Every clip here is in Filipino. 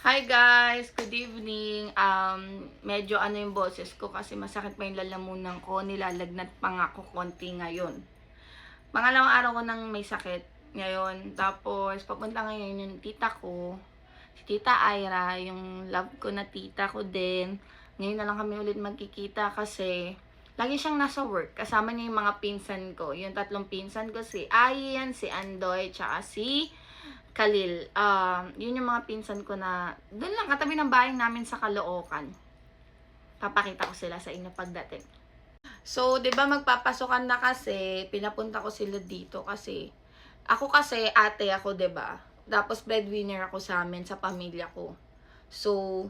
Hi guys! Good evening. Medyo ano yung boses ko kasi masakit pa yung lalamunan ko. Nilalagnat pa nga ako konti ngayon. Pangalawang araw ko nang may sakit ngayon. Tapos papunta ngayon yung tita ko. Si Tita Ira, yung love ko na tita ko din. Ngayon na lang kami ulit magkikita kasi lagi siyang nasa work. Kasama niya yung mga pinsan ko. Yung tatlong pinsan ko, si Ayan, si Andoy, tsaka si Khalil. Yun yung mga pinsan ko na doon lang katabi ng bahay namin sa Caloocan. Papakita ko sila sa inyo pagdating. So, 'di ba magpapasokan na kasi, pinapunta ko sila dito kasi ako kasi ate ako, 'di ba? Tapos breadwinner ako sa amin sa pamilya ko. So,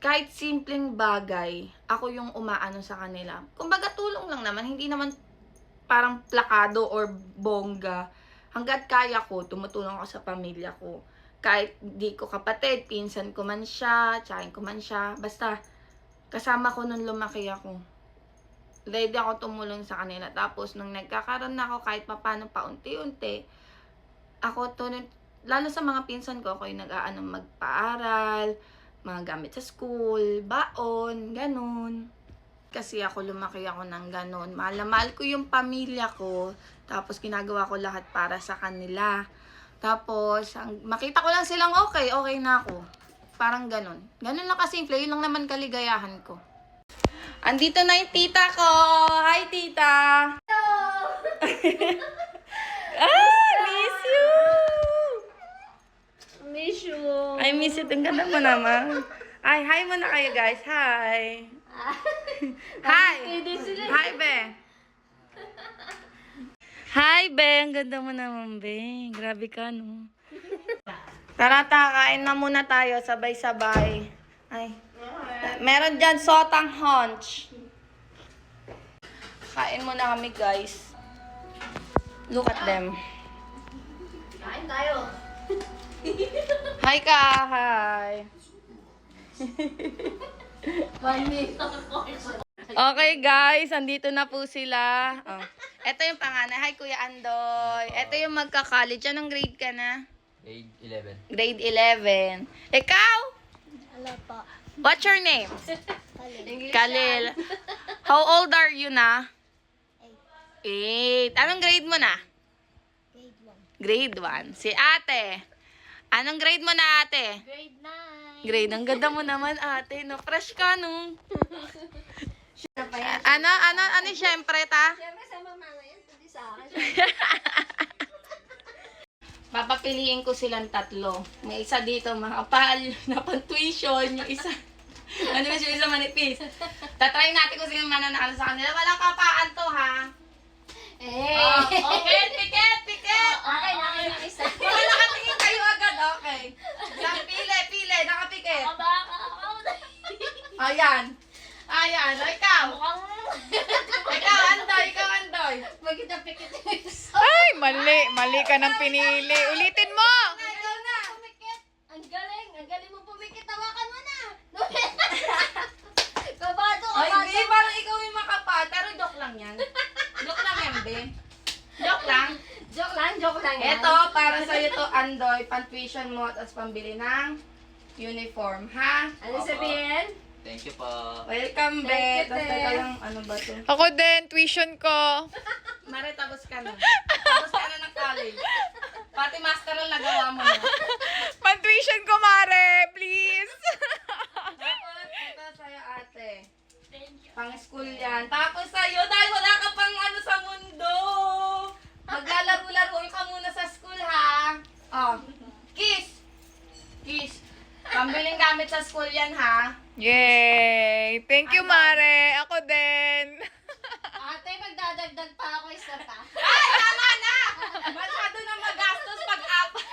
kahit simpleng bagay, ako yung umaano sa kanila. Kumbaga tulong lang naman, hindi naman parang plakado or bongga. Hanggat kaya ko, tumutulong ako sa pamilya ko. Kahit di ko kapatid, pinsan ko man siya, tsahin ko man siya. Basta, kasama ko nung lumaki ako. Ready ako tumulong sa kanila. Tapos, nung nagkakaroon na ako, kahit papano paunti-unti, ako lalo sa mga pinsan ko, ako yung nag-aano magpaaral, mga gamit sa school, baon, ganun. Kasi ako lumaki ako ng ganun. Mahal na mahal ko yung pamilya ko. Tapos ginagawa ko lahat para sa kanila. Tapos makita ko lang silang okay na ako. Parang ganun. Ganun lang kasimple. Yun lang naman kaligayahan ko. Andito na yung tita ko. Hi, tita. Hello! Miss you. Miss you. I miss you. Ang ganda mo naman. Ay, hi muna kayo guys. Hi. Hi! Hi, Be! Hi, Be! Ang ganda mo naman, Be. Grabe ka, no? Tara, kain na muna tayo. Sabay-sabay. Ay. Meron dyan sotang hunch. Kain muna kami, guys. Look at them. Kain tayo. Hi ka! Hi! Okay guys, andito na po sila. Oh. Ito yung panganay. Hi Kuya Andoy. Ito yung magka-college. Anong grade ka na? Grade 11. Grade 11. Ikaw? Hello po. What's your name? Khalil. How old are you na? 8. Anong grade mo na? Grade 1. Grade 1. Si ate. Anong grade mo na ate? Grade 9. Grade. Ang ganda mo naman ate. No? Fresh ka no? Ano syempre ta? Siyempre sa mama na yan, hindi sa akin. Papapiliin ko silang tatlo. May isa dito makapal na pang-tuition. Yung isa, ano yung isa manipis. Tatry natin kung sino mananalo sa kanila. Walang kapaan to ha. Okay, tiket. Akin yung isa. Wala nakatingin kayo agad. Okay. Yan, pili. Nakapikit. Baka ako. Ayan. Ikaw. Mukhang... Ikaw, Andoy. Magkita pikit yung isa. Ay, mali ka ng pinili. Ulitin mo! Ikaw na. Pumikit. Ang galing mo pumikit. Tawakan mo na. Kabado. Ay, be, parang ikaw yung makapal. Pero joke lang yan. Joke lang yan, be. Joke lang. Joke lang yan. Ito, para sa'yo to, Andoy, pang-tuition mo at pambili ng uniform, ha? Ano sabihin? Thank you po. Welcome, be. Thank you, Tapos be. teka lang, ano ba to? Ako din, tuition ko. Mare, tapos ka na. Tapos ka na ng college. Pati masteral nagawa mo na. Pan-tuition ko, Mare, please. Tapos, ito sa'yo, ate. Thank you. Pang-school yan. Tapos sa'yo, dahil wala ka pang ano sa mundo. Maglalaro-laro ka muna sa school, ha? Oh, kiss. Pambiling gamit sa school yan, ha? Yay! Thank you, Mare. Ako din. Ate, magdadagdag pa ako isa pa. Ay, tama na! Masyado na magastos pag-apat.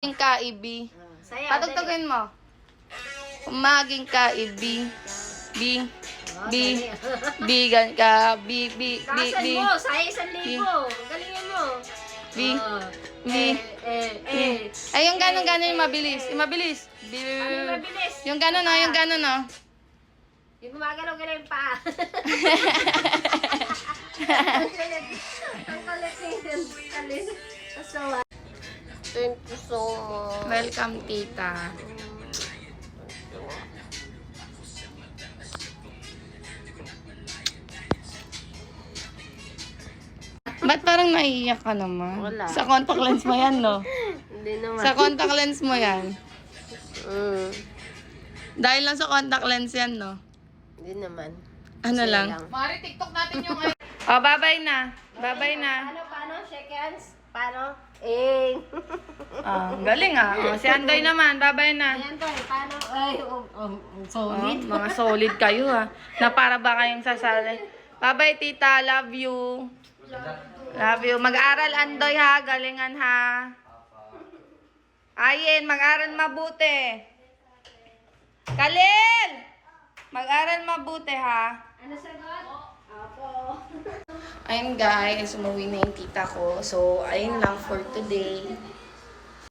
Maging kaibi. Saya. Patugtugin mo. Maging kaibi. Bigan ka. Kasan mo, saya 1,000. Galingin mo. Ay, yung gano'n yung mabilis. Yung mabilis. Ano mabilis? Yung gano'n no, yung gano'n no. Yung gumagalaw-galaw yung paa. Ang kalit. Ang kalit. Thank you so much. Welcome, tita. Ba't parang naiiyak ka naman? Wala. Sa contact lens mo yan, no? Hindi naman. Sa contact lens mo yan. Mm, Dahil lang sa contact lens yan, no? hindi naman. Ano Masaya lang? Mare, TikTok natin yung Oh, bye-bye na. Bye-bye na. Paano? Shake hands? Paano? Eh. Ah, galing ah. Oh, si Andoy naman, bye-bye na. Ayan to eh. Paano? Ay, solid. Oh, mga solid kayo ah. Na para ba kayong sasali? Bye-bye, tita. Love you. Love you. Mag-aral, Andoy ha. Galingan ha. Ayin, mag-aral mabuti. Kalil! Mag-aral mabuti ha. Ano sagot? Apo. Ayun guys, umuwi na yung tita ko. So, ayun lang for today.